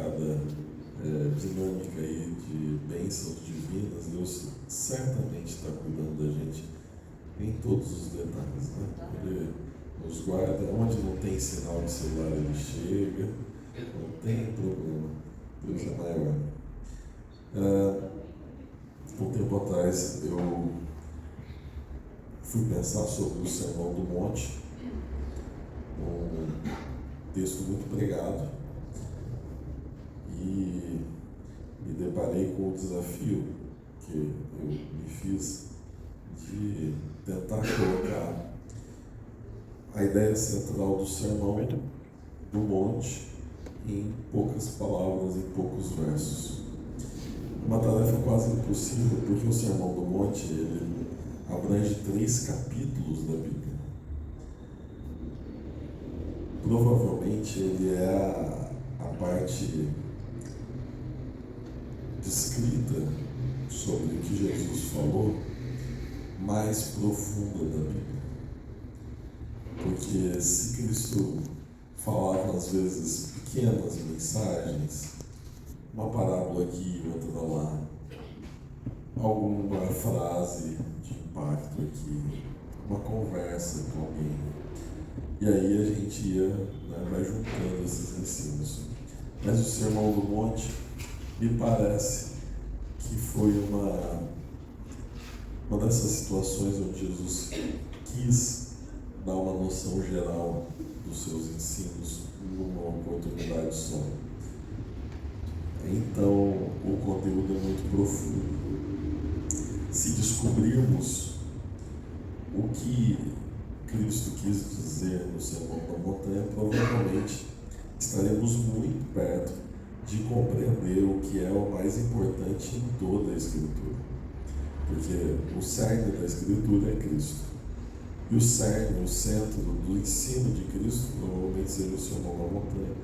cada dinâmica aí de bênçãos divinas, Deus certamente está cuidando da gente em todos os detalhes, né? Ele nos guarda, onde não tem sinal de celular ele chega, não tem problema, Deus é maior. Um tempo atrás eu fui pensar sobre o Sermão do Monte, um texto muito pregado, e me deparei com o desafio que eu me fiz de tentar colocar a ideia central do Sermão do Monte em poucas palavras, em poucos versos. Uma tarefa quase impossível, porque o Sermão do Monte ele abrange 3 capítulos da Bíblia. Provavelmente ele é a parte descrita sobre o que Jesus falou mais profunda da Bíblia. Porque se Cristo falava às vezes pequenas mensagens, uma parábola aqui, outra lá, alguma frase de impacto aqui, uma conversa com alguém, e aí a gente ia, né, vai juntando esses ensinos. Mas o Sermão do Monte me parece que foi uma dessas situações onde Jesus quis dar uma noção geral dos seus ensinos numa oportunidade só. Então, o conteúdo é muito profundo. Se descobrirmos o que Cristo quis dizer no Sermão da Montanha, provavelmente estaremos muito perto de compreender o que é o mais importante em toda a Escritura. Porque o cerne da Escritura é Cristo. E o cerne, o centro do ensino de Cristo, provavelmente seja o Sermão da Montanha.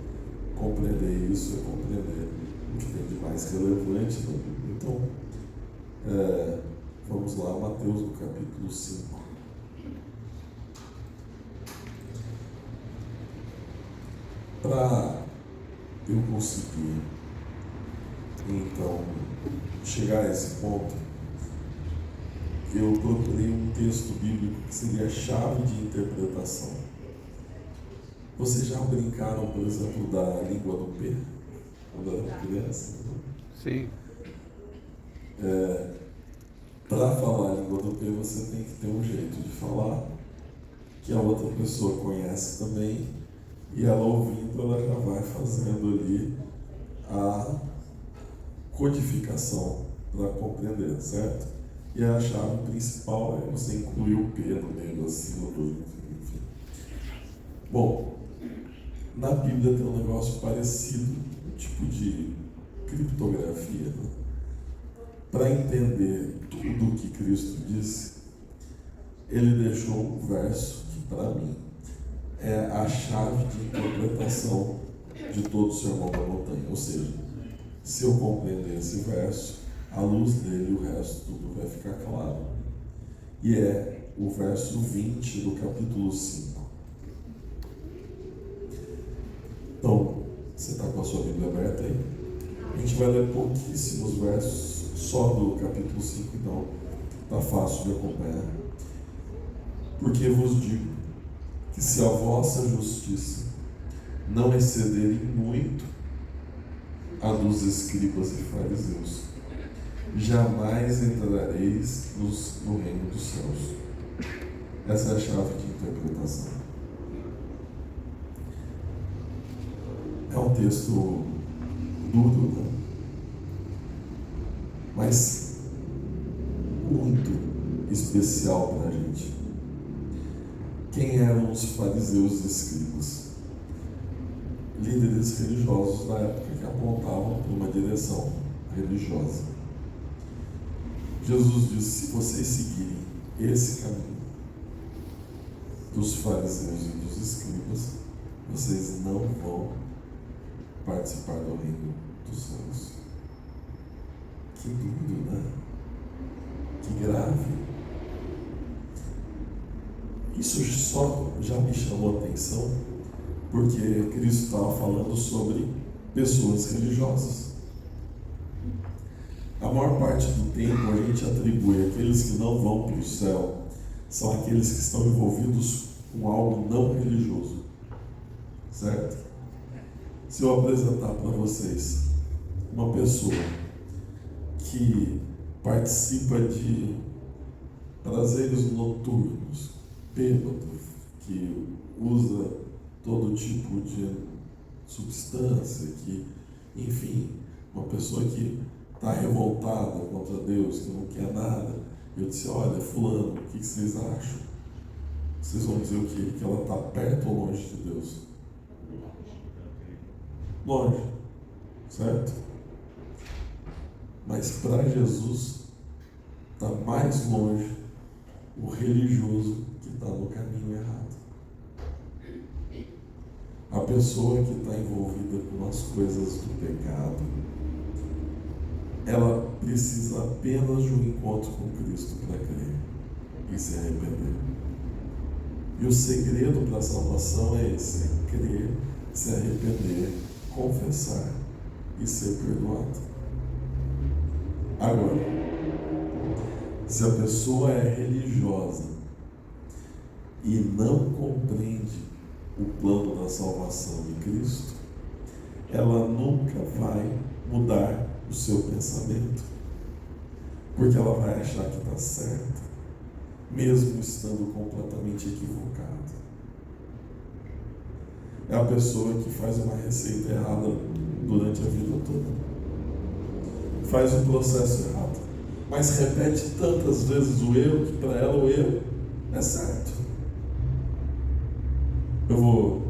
Compreender isso é compreender o que tem de mais relevante na Bíblia. Então, vamos lá, Mateus no capítulo 5. Para eu conseguir, então, chegar a esse ponto, eu procurei um texto bíblico que seria a chave de interpretação. Vocês já brincaram, por exemplo, da língua do P? Quando era criança? Sim. Para falar a língua do P, você tem que ter um jeito de falar que a outra pessoa conhece também, e ela ouvindo, ela já vai fazendo ali a codificação para compreender, certo? E a chave principal é você incluir o P no meio da sílaba, enfim. Bom, na Bíblia tem um negócio parecido, um tipo de criptografia, né? Para entender tudo o que Cristo disse, ele deixou um verso que, para mim, é a chave de interpretação de todo o Sermão da Montanha. Ou seja, se eu compreender esse verso, à luz dele o resto tudo vai ficar claro. E é o verso 20 do capítulo 5. Então, você está com a sua Bíblia aberta aí? A gente vai ler pouquíssimos versos só do capítulo 5, então está fácil de acompanhar. Porque vos digo que se a vossa justiça não exceder em muito a dos escribas e fariseus, jamais entrareis no reino dos céus. Essa é a chave de interpretação. É um texto duro, né? Mas muito especial para a gente. Quem eram os fariseus e escribas? Líderes religiosos da época que apontavam para uma direção religiosa. Jesus disse: se vocês seguirem esse caminho dos fariseus e dos escribas, vocês não vão participar do reino dos céus. Que duro, né? Que grave. Isso só já me chamou a atenção porque Cristo estava falando sobre pessoas religiosas. A maior parte do tempo a gente atribui aqueles que não vão para o céu, são aqueles que estão envolvidos com algo não religioso. Certo? Se eu apresentar para vocês uma pessoa que participa de prazeres noturnos, bêbado, que usa todo tipo de substância, que, enfim, uma pessoa que está revoltada contra Deus, que não quer nada, eu disse, olha, fulano, o que vocês acham? Vocês vão dizer o quê? Que ela está perto ou longe de Deus? Longe, certo? Mas para Jesus está mais longe o religioso que está no caminho errado. A pessoa que está envolvida com as coisas do pecado, ela precisa apenas de um encontro com Cristo para crer e se arrepender. E o segredo para a salvação é esse: é crer, se arrepender, confessar e ser perdoado. Agora, se a pessoa é religiosa e não compreende o plano da salvação de Cristo, ela nunca vai mudar o seu pensamento, porque ela vai achar que está certa, mesmo estando completamente equivocada. É a pessoa que faz uma receita errada durante a vida toda, faz o processo errado, mas repete tantas vezes o erro que para ela o erro é certo. Eu vou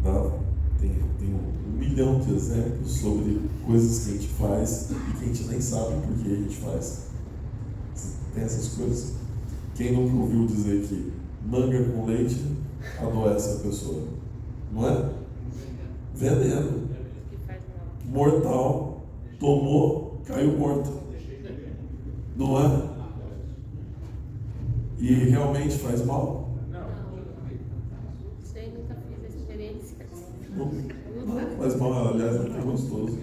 dar, tem 1 milhão de exemplos sobre coisas que a gente faz e que a gente nem sabe por que a gente faz. Tem essas coisas. Quem nunca ouviu dizer que manga com leite adoece a pessoa? Não é? Veneno. Mortal. Tomou, caiu morto. Não é? E realmente faz mal? Não faz mal, aliás, é até gostoso.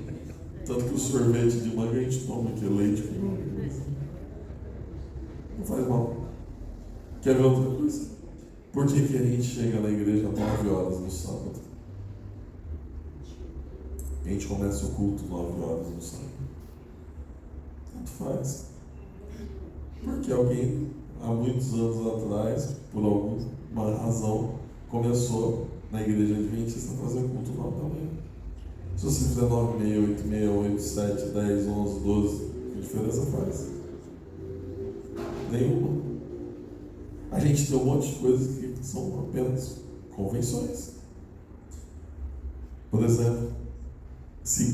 Tanto que o sorvete de manga a gente toma, que é leite com manga. Não faz mal. Quer ver outra coisa? Por que a gente chega na igreja às 9 horas no sábado? A gente começa o culto 9 horas no sábado. Tanto faz. Porque alguém, há muitos anos atrás, por alguma razão, começou na igreja adventista a fazer culto 9 da manhã. Se você fizer 9h30, 8h30, 8, 7, 10, 11, 12, que diferença faz? Nenhuma. A gente tem um monte de coisas que são apenas convenções. Por exemplo, se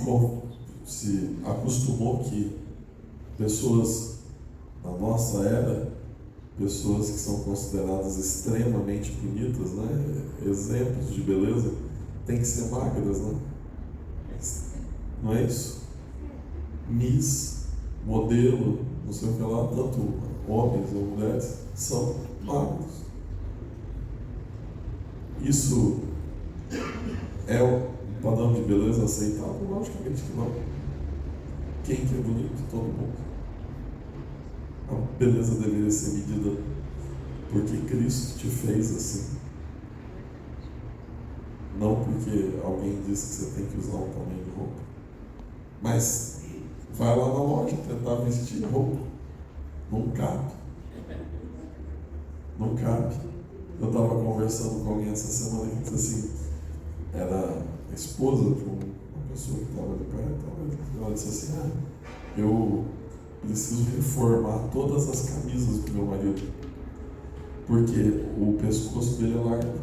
acostumou que pessoas na nossa era, pessoas que são consideradas extremamente bonitas, né? Exemplos de beleza, tem que ser magras, né? Não é isso? Miss, modelo, não sei o que lá, tanto homens ou mulheres, são magros. Isso é um padrão de beleza aceitável? Logicamente que não. Quem que é bonito? Todo mundo. A beleza deveria ser medida porque Cristo te fez assim. Não porque alguém disse que você tem que usar um tamanho de roupa. Mas vai lá na loja tentar vestir roupa. Não cabe. Não cabe. Eu estava conversando com alguém essa semana que disse assim, era a esposa de uma pessoa que estava ali perto, ela disse assim, eu preciso reformar todas as camisas do meu marido, porque o pescoço dele é largo.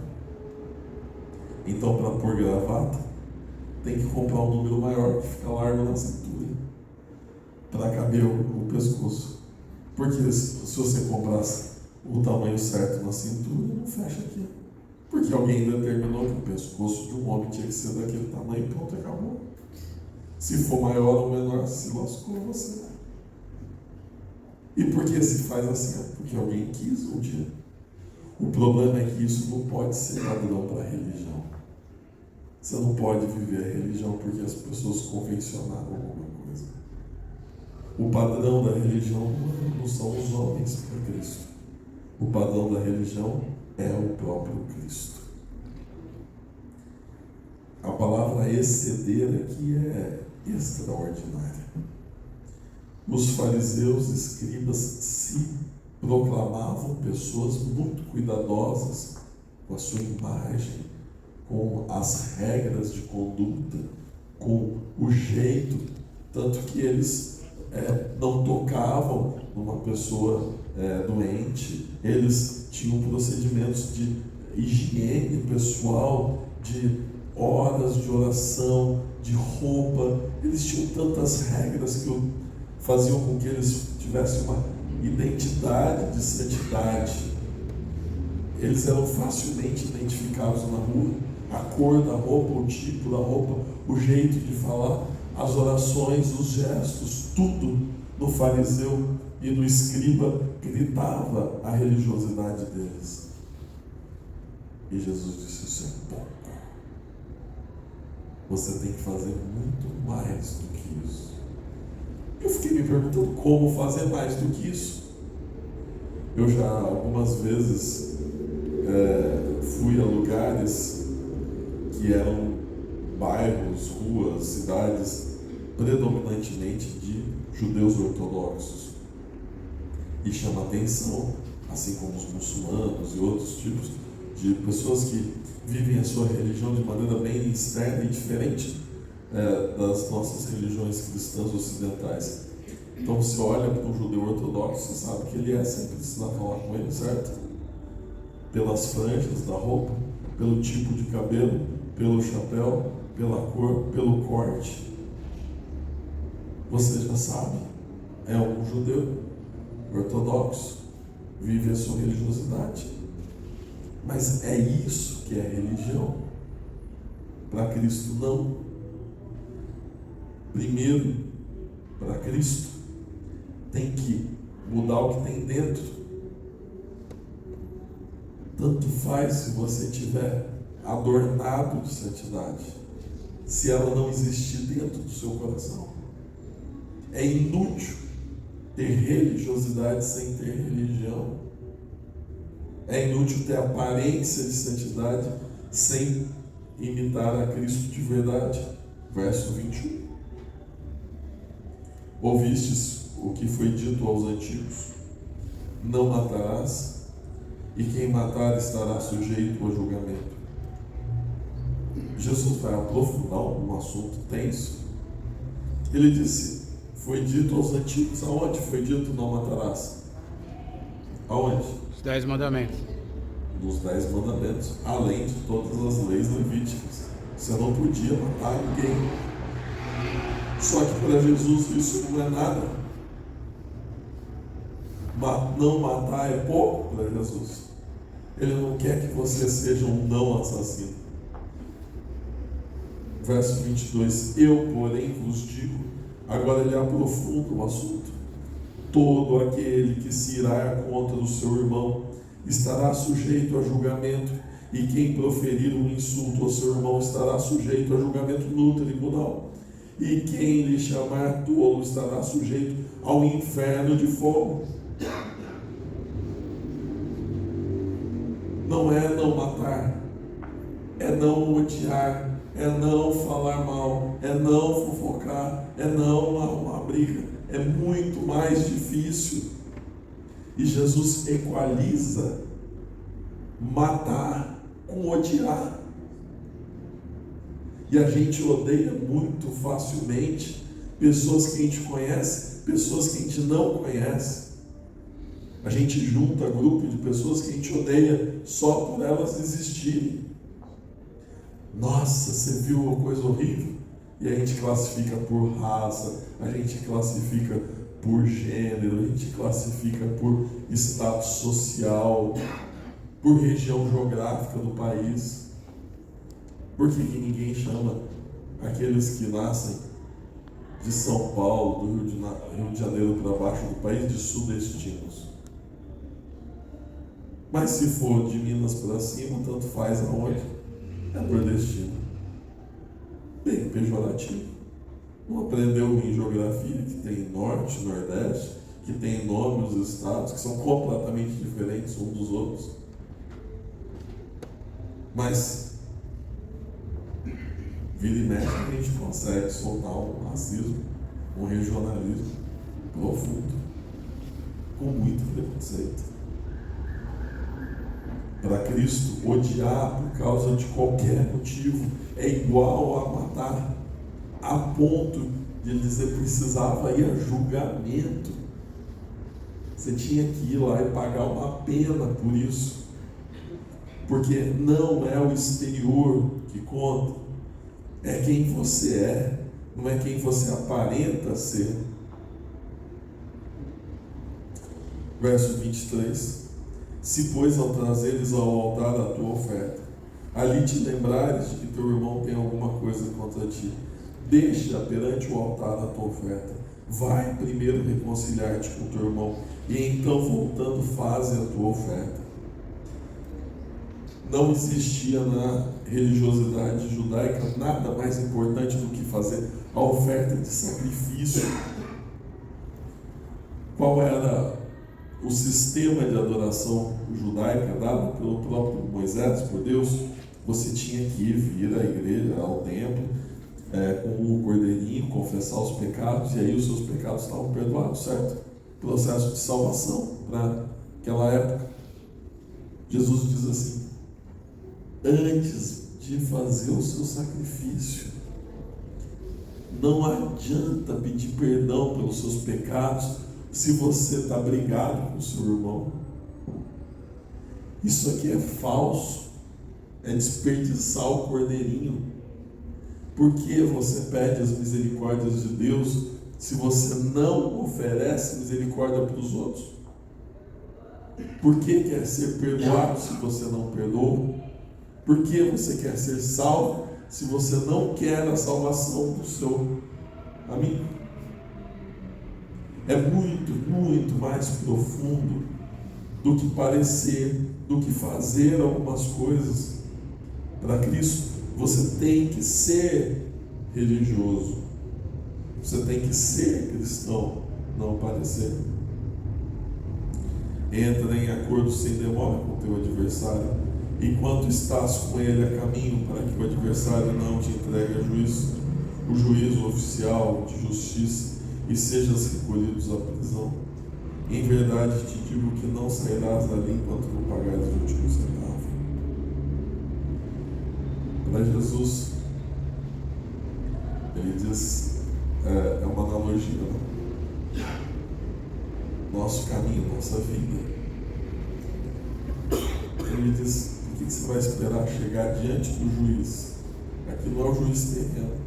Então, para pôr gravata, tem que comprar um número maior que fica largo na cintura, para caber o pescoço. Porque se você comprasse o tamanho certo na cintura, não fecha aqui. Porque alguém determinou que o pescoço de um homem tinha que ser daquele tamanho, pronto, acabou. Se for maior ou menor, se lascou você. E por que se faz assim? Porque alguém quis um dia. O problema é que isso não pode ser padrão para a religião. Você não pode viver a religião porque as pessoas convencionaram alguma coisa. O padrão da religião não são os homens para Cristo. O padrão da religião é o próprio Cristo. A palavra exceder aqui é extraordinária. Os fariseus e escribas se proclamavam pessoas muito cuidadosas com a sua imagem, com as regras de conduta, com o jeito, tanto que eles não tocavam numa pessoa doente, eles tinham procedimentos de higiene pessoal, de horas de oração, de roupa, eles tinham tantas regras que faziam com que eles tivessem uma identidade de santidade. Eles eram facilmente identificados na rua, a cor da roupa, o tipo da roupa, o jeito de falar, as orações, os gestos, tudo no fariseu e no escriba gritava a religiosidade deles. E Jesus disse: isso é pouco. Você tem que fazer muito mais do que isso. Eu fiquei me perguntando como fazer mais do que isso. Eu já algumas vezes fui a lugares que eram bairros, ruas, cidades predominantemente de judeus ortodoxos. E chama atenção, assim como os muçulmanos e outros tipos de pessoas que vivem a sua religião de maneira bem externa e diferente das nossas religiões cristãs ocidentais. Então você olha para um judeu ortodoxo, você sabe que ele sempre precisa falar com ele, certo? Pelas franjas da roupa, pelo tipo de cabelo, pelo chapéu, pela cor, pelo corte. Você já sabe, é um judeu ortodoxo, vive a sua religiosidade. Mas é isso que é religião? Para Cristo, não. Primeiro, para Cristo, tem que mudar o que tem dentro. Tanto faz se você estiver adornado de santidade, se ela não existir dentro do seu coração. É inútil ter religiosidade sem ter religião. É inútil ter aparência de santidade sem imitar a Cristo de verdade. Verso 21. Ouvistes o que foi dito aos antigos: não matarás, e quem matar estará sujeito ao julgamento. Jesus vai aprofundar um assunto tenso. Ele disse: foi dito aos antigos. Aonde foi dito não matarás? Aonde? Os 10 mandamentos. Dos 10 mandamentos, além de todas as leis levíticas. Você não podia matar ninguém. Só que para Jesus isso não é nada. Não matar é pouco para Jesus. Ele não quer que você seja um não assassino. Verso 22. Eu, porém, vos digo. Agora ele aprofunda o assunto. Todo aquele que se irar contra o seu irmão estará sujeito a julgamento, e quem proferir um insulto ao seu irmão estará sujeito a julgamento no tribunal, e quem lhe chamar tolo estará sujeito ao inferno de fogo. Não é não matar, é não odiar, é não falar mal, é não fofocar, é não arrumar briga. É muito mais difícil. E Jesus equaliza matar com odiar. E a gente odeia muito facilmente pessoas que a gente conhece, pessoas que a gente não conhece. A gente junta grupo de pessoas que a gente odeia só por elas existirem. Nossa, você viu uma coisa horrível? E a gente classifica por raça, a gente classifica por gênero, a gente classifica por status social, por região geográfica do país. Por que ninguém chama aqueles que nascem de São Paulo, do Rio de Janeiro para baixo do país, de sudestinos? Mas se for de Minas para cima, tanto faz aonde? É nordestino. bem pejorativo. Não aprendeu em geografia que tem norte, nordeste, que tem nome os estados, que são completamente diferentes uns dos outros. Mas vira e mexe a gente consegue soltar um racismo, um regionalismo profundo, com muito preconceito. Para Cristo, odiar por causa de qualquer motivo é igual a matar, a ponto de ele dizer que precisava ir a julgamento. Você tinha que ir lá e pagar uma pena por isso, porque não é o exterior que conta, é quem você é, não é quem você aparenta ser. Verso 23: Se, pois, ao trazeres ao altar a tua oferta, ali te lembrares de que teu irmão tem alguma coisa contra ti, deixa perante o altar a tua oferta, vai primeiro reconciliar-te com teu irmão, e então, voltando, faze a tua oferta. Não existia na religiosidade judaica nada mais importante do que fazer a oferta de sacrifício. Qual era o sistema de adoração judaica dado pelo próprio Moisés, por Deus? Você tinha que vir à igreja, ao templo, com o cordeirinho, confessar os pecados, e aí os seus pecados estavam perdoados, certo? Processo de salvação para aquela época. Jesus diz assim: antes de fazer o seu sacrifício, não adianta pedir perdão pelos seus pecados se você está brigado com o seu irmão. Isso aqui é falso, é desperdiçar o cordeirinho. Por que você pede as misericórdias de Deus se você não oferece misericórdia para os outros? Por que quer ser perdoado se você não perdoa? Por que você quer ser salvo se você não quer a salvação do seu amigo? É muito, muito mais profundo do que parecer, do que fazer algumas coisas. Para Cristo, você tem que ser religioso. Você tem que ser cristão, não parecer. Entra em acordo sem demora com o teu adversário, enquanto estás com ele a caminho, para que o adversário não te entregue a juízo, o juízo oficial de justiça, e sejas recolhidos à prisão. Em verdade te digo que não sairás dali enquanto não pagares o último centavo. Para Jesus, ele diz, é uma analogia, nosso caminho, nossa vida. Ele diz: por que você vai esperar chegar diante do juiz? Aqui não é o juiz terreno,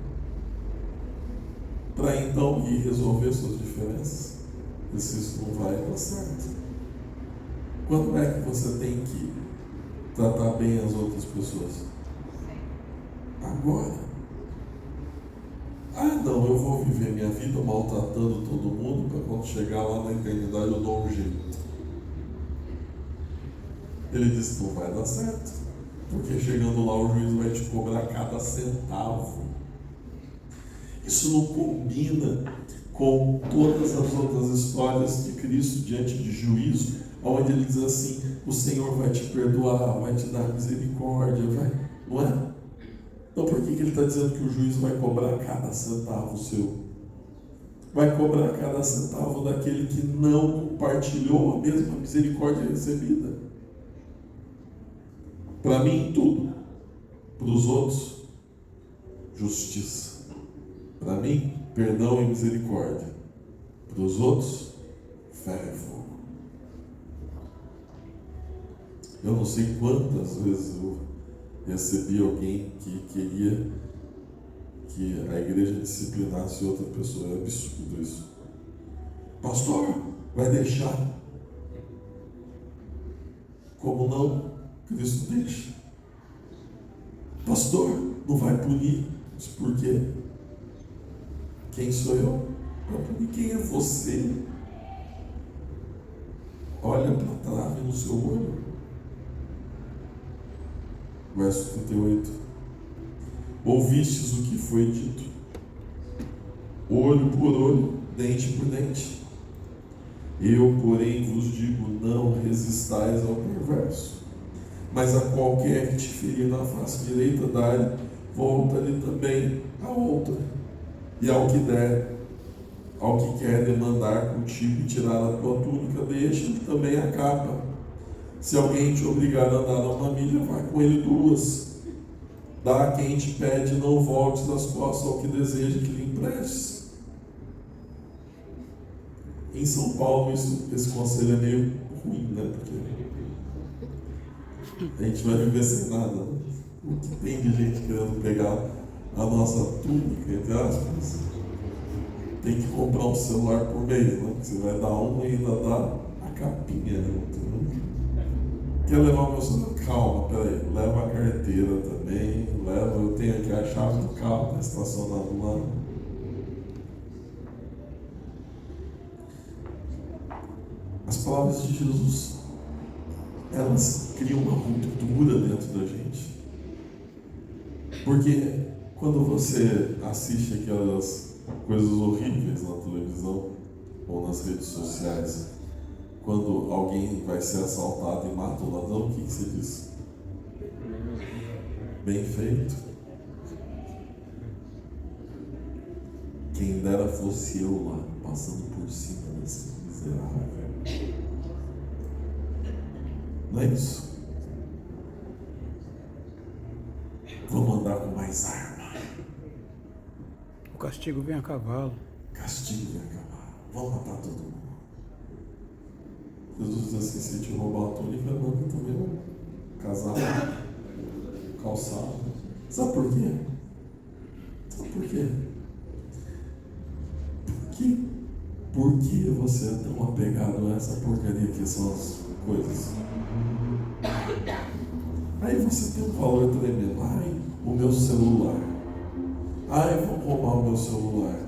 para então ir resolver suas diferenças. Isso não vai dar certo. Quando é que você tem que tratar bem as outras pessoas? Agora. Não, eu vou viver minha vida maltratando todo mundo para quando chegar lá na eternidade eu dou um jeito. Ele disse: não vai dar certo, porque chegando lá o juiz vai te cobrar cada centavo. Isso não combina com todas as outras histórias de Cristo diante de juízo, onde ele diz assim: o Senhor vai te perdoar, vai te dar misericórdia, não é? Então por que ele está dizendo que o juiz vai cobrar cada centavo seu? Vai cobrar cada centavo daquele que não compartilhou a mesma misericórdia recebida. Para mim, tudo. Para os outros, justiça. Para mim, perdão e misericórdia. Para os outros, ferro e fogo. Eu não sei quantas vezes eu recebi alguém que queria que a igreja disciplinasse outra pessoa. É absurdo isso. Pastor, vai deixar? Como não? Cristo deixa. Pastor, não vai punir? Mas por quê? Quem sou eu para punir? Quem é você? Olha para a trave no seu olho. Verso 38. Ouvistes o que foi dito: olho por olho, dente por dente. Eu, porém, vos digo: não resistais ao perverso, mas a qualquer que te ferir na face direita, dá-lhe, volta-lhe também a outra. E ao que quer demandar contigo e tirar a tua túnica, deixa-lhe também a capa. Se alguém te obrigar a andar a 1 milha, vai com ele 2. Dá a quem te pede, não voltes as costas ao que deseja que lhe emprestes. Em São Paulo, esse conselho é meio ruim, né? Porque a gente vai viver sem nada. Né? O que tem de gente querendo pegar a nossa túnica, entre aspas, tem que comprar um celular por mês, né? Porque você vai dar um e ainda dá a capinha junto. Né? Quer levar o meu celular? Calma, peraí. Leva a carteira também. Eu tenho aqui a chave do carro, está estacionado lá. As palavras de Jesus, elas criam uma ruptura dentro da gente. Porque quando você assiste aquelas coisas horríveis na televisão ou nas redes sociais, quando alguém vai ser assaltado e mata o ladrão, o que você diz? Bem feito. Quem dera fosse eu lá, passando por cima desse miserável. Não é isso? Vamos andar com mais arma. O castigo vem a cavalo. Castigo vem a cavalo. Vamos matar todo mundo. Jesus diz assim: se te roubar a túnica, manda também um casaco, calçado. Sabe por quê? Sabe por quê? Por que você é tão apegado a essa porcaria que são as coisas? Aí você tem um valor tremendo. Ai, o meu celular. Ai, vão roubar o meu celular.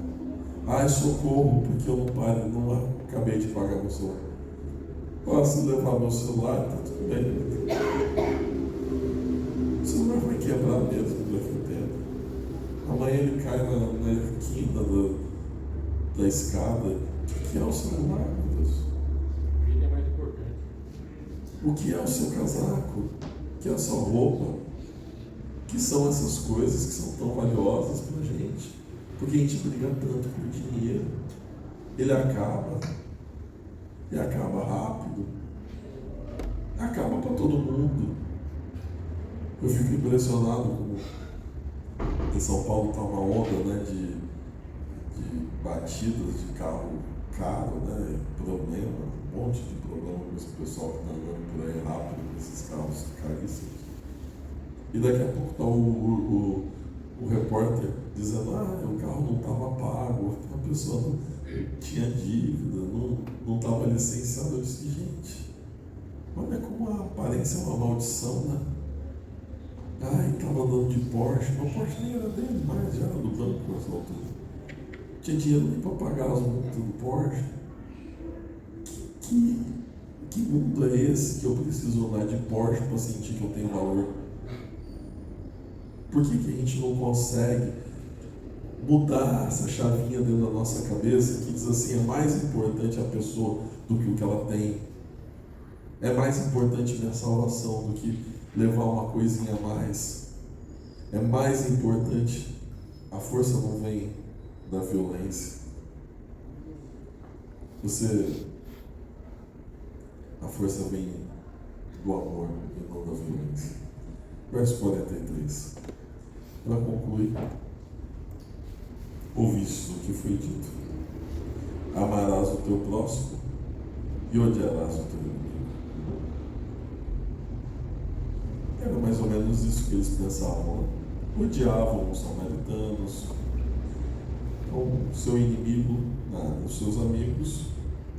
Ai, socorro, porque eu não acabei de pagar meu celular. Posso levar meu celular, tá tudo bem. O celular vai quebrar mesmo daqui a tempo. Amanhã ele cai na quina da escada. O que é o celular, meu Deus? A vida é mais importante. O que é o seu casaco? O que é a sua roupa? O que são essas coisas que são tão valiosas pra gente? Porque a gente briga tanto por dinheiro. Ele acaba. E acaba rápido. Acaba para todo mundo. Eu fico impressionado como em São Paulo está uma onda, né, de batidas de carro caro, né, problema, um monte de problema com esse pessoal que está andando por aí rápido com esses carros caríssimos. E daqui a pouco está o repórter dizendo: o carro não estava pago, a pessoa não tinha dívida, não estava licenciado. Eu disse: gente, olha como a aparência é uma maldição, né? Estava andando de Porsche, mas o Porsche nem era dele mais, já era do banco nessa altura. Tinha dinheiro nem para pagar as multas do Porsche. Que mundo é esse que eu preciso andar de Porsche para sentir que eu tenho valor? Por que a gente não consegue mudar essa chavinha dentro da nossa cabeça que diz assim: é mais importante a pessoa do que o que ela tem? É mais importante minha salvação do que levar uma coisinha a mais? É mais importante. A força não vem da violência. A força vem do amor e não da violência. Verso 43. Para concluir, ouviste o que foi dito: amarás o teu próximo e odiarás o teu inimigo. Era mais ou menos isso que eles pensavam, né? Odiavam os samaritanos. Então, o seu inimigo, nada. Os seus amigos,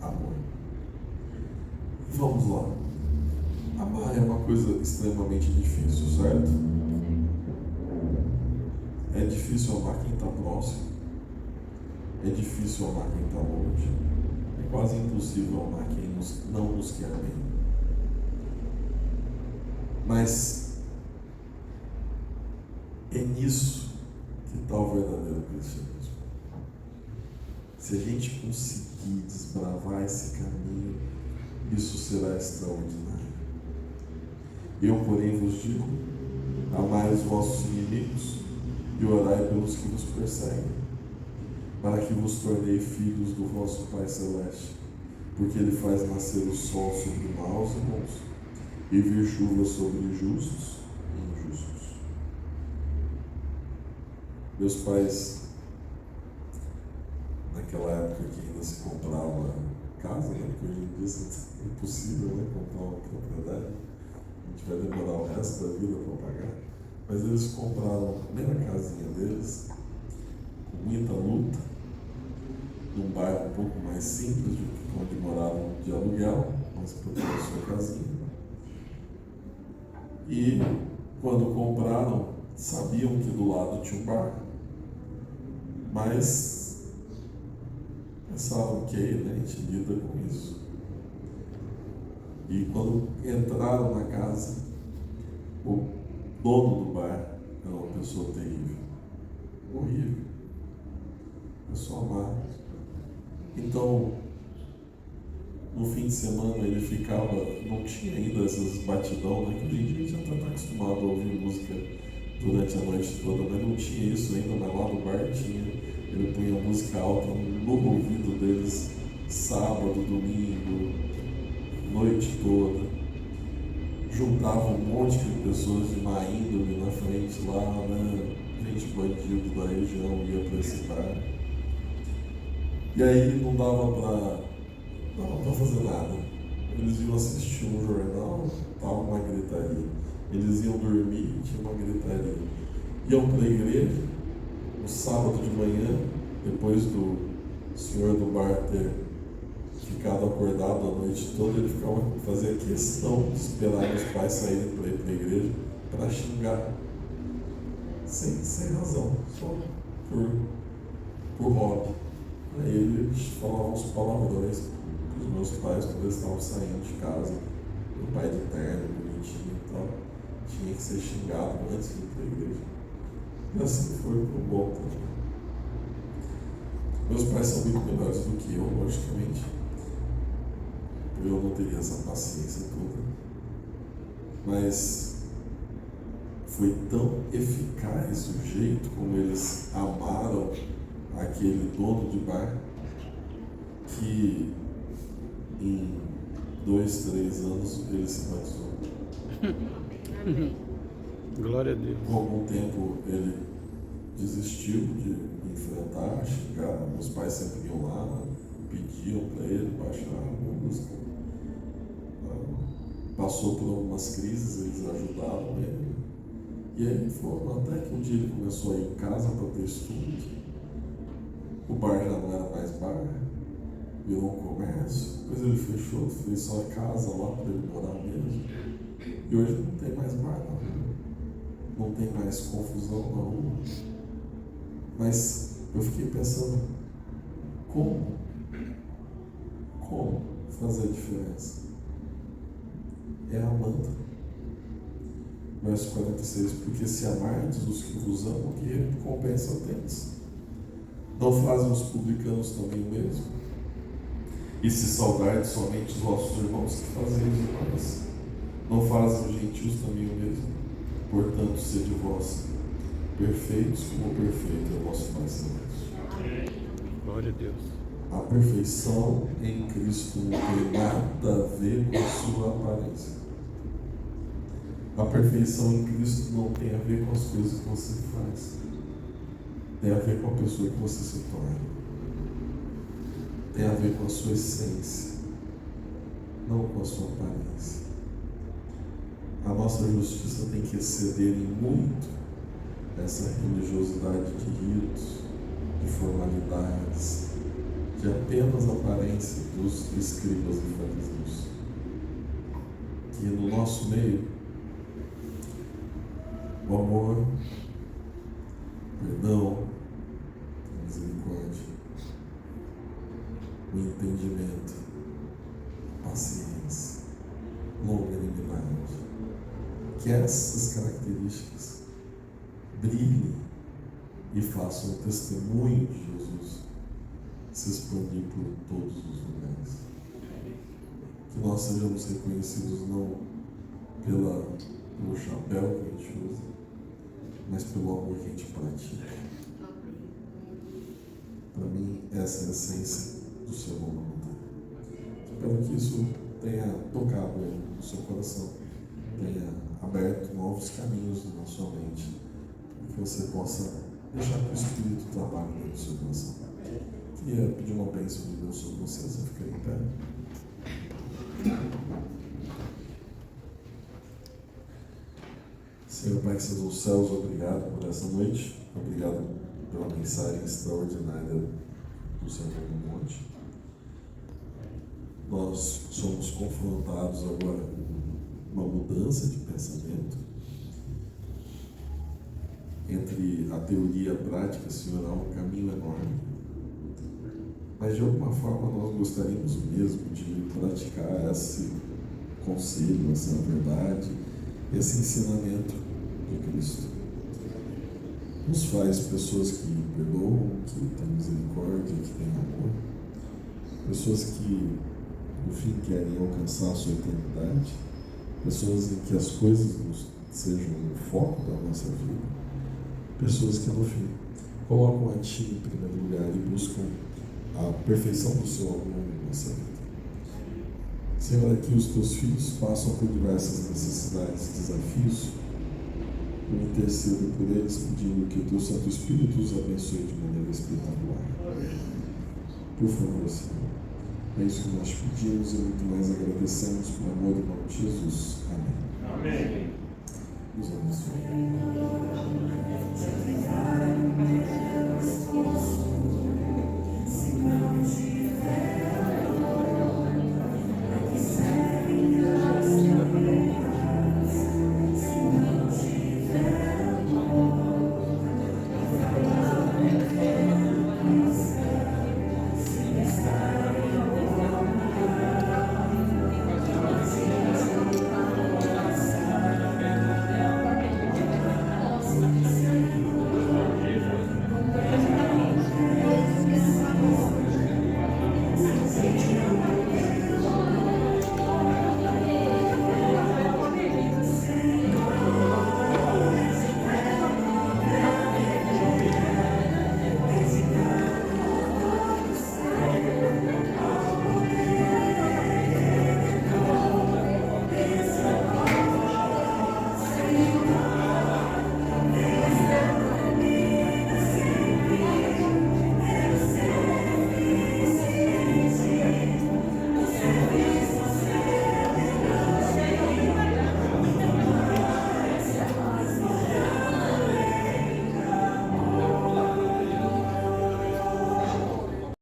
amor. Vamos lá. Amar é uma coisa extremamente difícil, certo? É difícil amar quem está próximo. É difícil amar quem está longe. É quase impossível amar quem não nos quer bem. Mas É nisso que está o verdadeiro cristianismo. Se a gente conseguir desbravar esse caminho, isso será extraordinário. Eu, porém, vos digo: amai os vossos inimigos e orai pelos que vos perseguem, para que vos tornei filhos do vosso Pai Celeste, porque Ele faz nascer o sol sobre maus e bons, e vir chuva sobre justos e injustos. Meus pais, naquela época que ainda se comprava casa, né? Porque hoje em dia é impossível, né? Comprar uma propriedade, a gente vai demorar o resto da vida para pagar. Mas eles compraram a primeira casinha deles, com muita luta, num bairro um pouco mais simples do que onde moravam de aluguel, mas procuraram a sua casinha. E quando compraram, sabiam que do lado tinha um bar, mas pensaram, ok, né, a gente lida com isso. E quando entraram na casa, o dono do bar era uma pessoa terrível, horrível, pessoa má. Então, no fim de semana ele ficava, não tinha ainda essas batidão, né? Que hoje em dia a gente já está acostumado a ouvir música durante a noite toda, mas não tinha isso ainda, mas lá no bar tinha. Ele punha música alta no ouvido deles, sábado, domingo, noite toda. Juntava um monte de pessoas de má índole na frente lá, né? Gente bandido da região ia para esse bar. E aí não dava para fazer nada. Eles iam assistir um jornal, estava uma gritaria. Eles iam dormir, tinha uma gritaria. Iam para a igreja, no sábado de manhã, depois do senhor do bar ter ficado acordado a noite toda, ele fazia questão de esperar os pais saírem para ir para a igreja para xingar. Sem razão, só por hobby. Aí ele falava uns palavrões para os meus pais quando eles estavam saindo de casa. Meu pai de terno, bonitinho e tal, tinha que ser xingado antes de ir para a igreja. E assim foi por um bom tempo. Meus pais são muito melhores do que eu, logicamente. Eu não teria essa paciência toda. Mas foi tão eficaz o jeito como eles amaram aquele dono de bar, que em 2, 3 anos ele se batizou. Glória a Deus. Com algum tempo ele desistiu de me enfrentar, xingar. Meus pais sempre iam lá, pediam para ele baixar a música. Passou por algumas crises, eles ajudaram ele. E aí foram até que um dia ele começou a ir em casa para ter estudo. O bar já não era mais bar, virou um comércio. Depois ele fechou, fez só a casa lá para ele morar mesmo. E hoje não tem mais bar na rua, não tem mais confusão na rua. Mas eu fiquei pensando, como fazer a diferença? É amando. Verso 46, porque se amardes os que vos amam, que recompensa tendes? Não fazem os publicanos também o mesmo? E se saudardes somente os vossos irmãos, que fazeis demais? Não fazem os gentios também o mesmo? Portanto, sede vós perfeitos, como perfeito é o vosso Pai Celeste. Glória a Deus. A perfeição em Cristo não tem nada a ver com a sua aparência. A perfeição em Cristo não tem a ver com as coisas que você faz. Tem a ver com a pessoa que você se torna. Tem a ver com a sua essência, não com a sua aparência. A nossa justiça tem que exceder em muito essa religiosidade de ritos, de formalidades, de apenas aparência dos escribas e fariseus. Que no nosso meio, o amor, perdão, a misericórdia, o entendimento, a paciência, longanimidade, que essas características brilhe e faça um testemunho de Jesus se expandir por todos os lugares. Que nós sejamos reconhecidos não pelo chapéu que a gente usa, mas pelo amor que a gente pratica. Para mim, essa é a essência do Sermão da Montanha. Espero que isso tenha tocado no seu coração, tenha aberto novos caminhos na sua mente, para que você possa deixar que o Espírito trabalhe dentro do seu coração. Queria pedir uma bênção de Deus sobre você, você fica em pé. Senhor Pai que estás nos céus, obrigado por essa noite, obrigado pela mensagem extraordinária do Sermão do Monte. Nós somos confrontados agora com uma mudança de pensamento entre a teoria e a prática. Senhor, há um caminho enorme, mas de alguma forma nós gostaríamos mesmo de praticar esse conselho, essa verdade, esse ensinamento de Cristo. Nos faz pessoas que perdoam, que têm misericórdia, que têm amor, pessoas que no fim querem alcançar a sua eternidade, pessoas em que as coisas sejam o foco da nossa vida, pessoas que no fim colocam a Ti em primeiro lugar e buscam a perfeição do Seu amor na nossa vida. Senhor, aqui os Teus filhos passam por diversas necessidades, desafios. Eu intercedo por eles, pedindo que o Teu Santo Espírito os abençoe de maneira espetacular. Por favor, Senhor. É isso que nós pedimos e muito mais agradecemos por amor do nome de Jesus. Amém. Amém. Nos abençoe.